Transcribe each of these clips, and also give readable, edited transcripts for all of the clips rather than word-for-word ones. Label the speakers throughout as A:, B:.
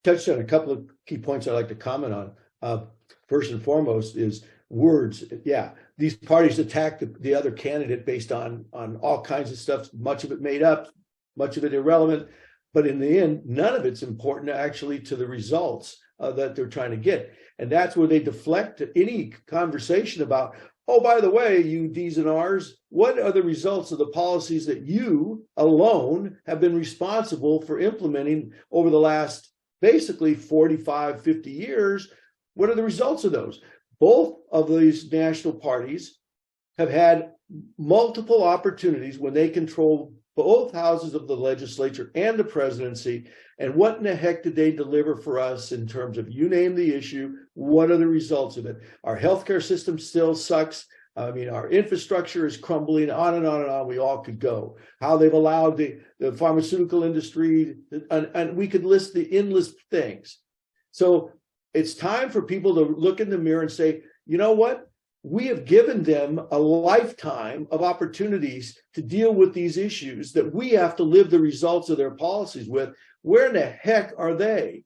A: touched on a couple of key points I'd like to comment on. First and foremost is words. Yeah, these parties attack the other candidate based on all kinds of stuff, much of it made up, much of it irrelevant. But in the end, none of it's important actually to the results that they're trying to get. And that's where they deflect any conversation about, oh, by the way, you Ds and Rs, what are the results of the policies that you alone have been responsible for implementing over the last basically 45, 50 years? What are the results of those? Both of these national parties have had multiple opportunities when they control both houses of the legislature and the presidency. And what in the heck did they deliver for us in terms of, you name the issue, what are the results of it? Our healthcare system still sucks. I mean, our infrastructure is crumbling, on and on and on. We all could go. How they've allowed the pharmaceutical industry, and we could list the endless things. So it's time for people to look in the mirror and say, you know what? We have given them a lifetime of opportunities to deal with these issues that we have to live the results of their policies with. Where in the heck are they?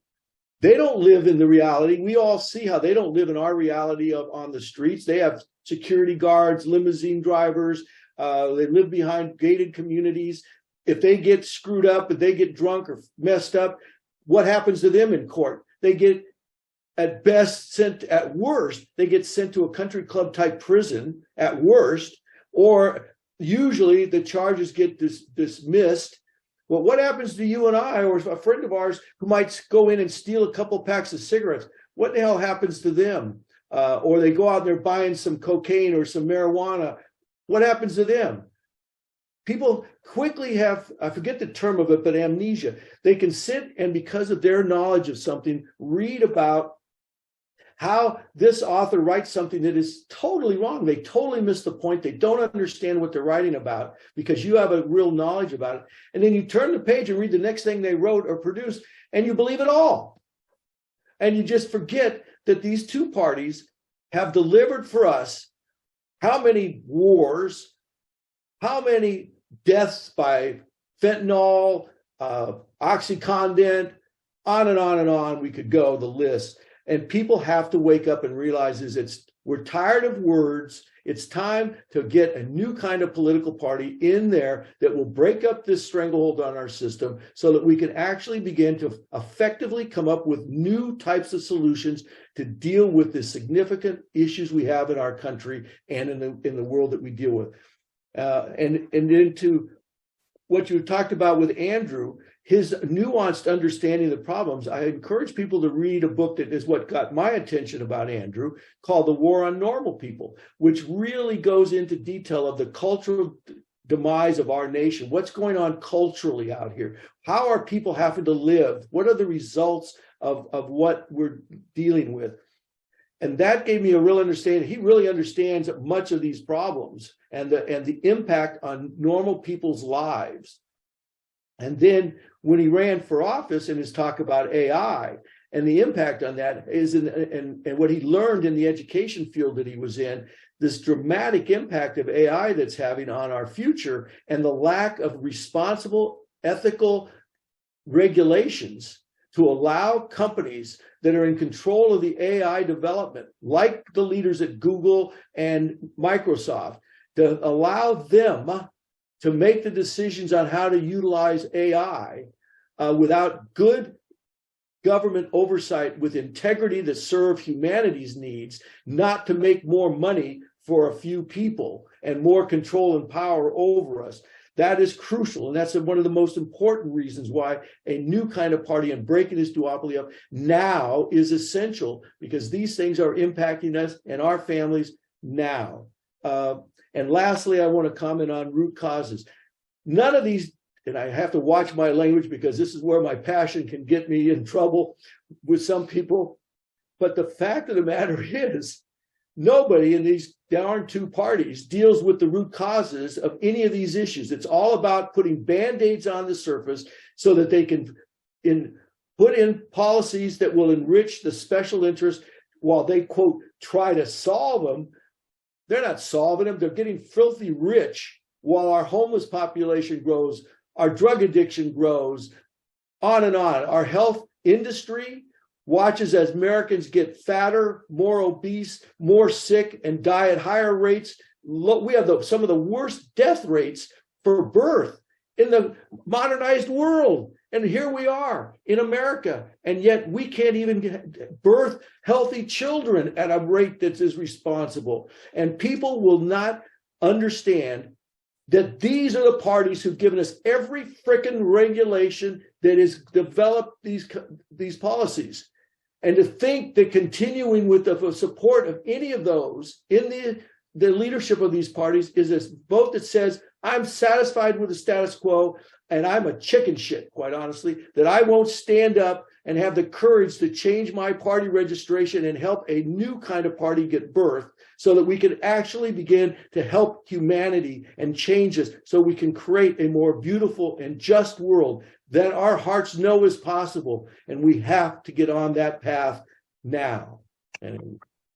A: They don't live in the reality. We all see how they don't live in our reality on the streets. They have security guards, limousine drivers. They live behind gated communities. If they get screwed up, if they get drunk or messed up, what happens to them in court? They get, at best, at worst, they get sent to a country club type prison at worst, or usually the charges get dismissed. Well, what happens to you and I, or a friend of ours who might go in and steal a couple packs of cigarettes? What the hell happens to them? Or they go out and they're buying some cocaine or some marijuana. What happens to them? People quickly have, I forget the term of it, but amnesia. They can sit and, because of their knowledge of something, read about how this author writes something that is totally wrong. They totally miss the point. They don't understand what they're writing about because you have a real knowledge about it. And then you turn the page and read the next thing they wrote or produced, and you believe it all. And you just forget that these two parties have delivered for us how many wars, how many deaths by fentanyl, OxyContin, on and on and on. We could go the list. And people have to wake up and realize we're tired of words. It's time to get a new kind of political party in there that will break up this stranglehold on our system so that we can actually begin to effectively come up with new types of solutions to deal with the significant issues we have in our country and in the world that we deal with. And into what you talked about with Andrew, his nuanced understanding of the problems. I encourage people to read a book that is what got my attention about Andrew, called The War on Normal People, which really goes into detail of the cultural demise of our nation. What's going on culturally out here? How are people having to live? What are the results of what we're dealing with? And that gave me a real understanding. He really understands much of these problems and the impact on normal people's lives. And then when he ran for office and his talk about AI and the impact on that is and what he learned in the education field that he was in, this dramatic impact of AI that's having on our future and the lack of responsible, ethical regulations to allow companies that are in control of the AI development, like the leaders at Google and Microsoft, to allow them to make the decisions on how to utilize AI without good government oversight with integrity that serve humanity's needs, not to make more money for a few people and more control and power over us. That is crucial. And that's one of the most important reasons why a new kind of party and breaking this duopoly up now is essential, because these things are impacting us and our families now. And lastly, I want to comment on root causes. None of these, and I have to watch my language because this is where my passion can get me in trouble with some people. But the fact of the matter is, nobody in these darn two parties deals with the root causes of any of these issues. It's all about putting Band-Aids on the surface so that they can put in policies that will enrich the special interest while they, quote, try to solve them. They're not solving them. They're getting filthy rich while our homeless population grows, our drug addiction grows, on and on. Our health industry watches as Americans get fatter, more obese, more sick, and die at higher rates. We have some of the worst death rates for birth in the modernized world. And here we are in America, and yet we can't even birth healthy children at a rate that is responsible. And people will not understand that these are the parties who've given us every frickin' regulation that has developed these policies. And to think that continuing with the support of any of those in the leadership of these parties is a vote that says, I'm satisfied with the status quo, and I'm a chicken shit, quite honestly, that I won't stand up and have the courage to change my party registration and help a new kind of party get birthed so that we can actually begin to help humanity and change us so we can create a more beautiful and just world that our hearts know is possible. And we have to get on that path now. And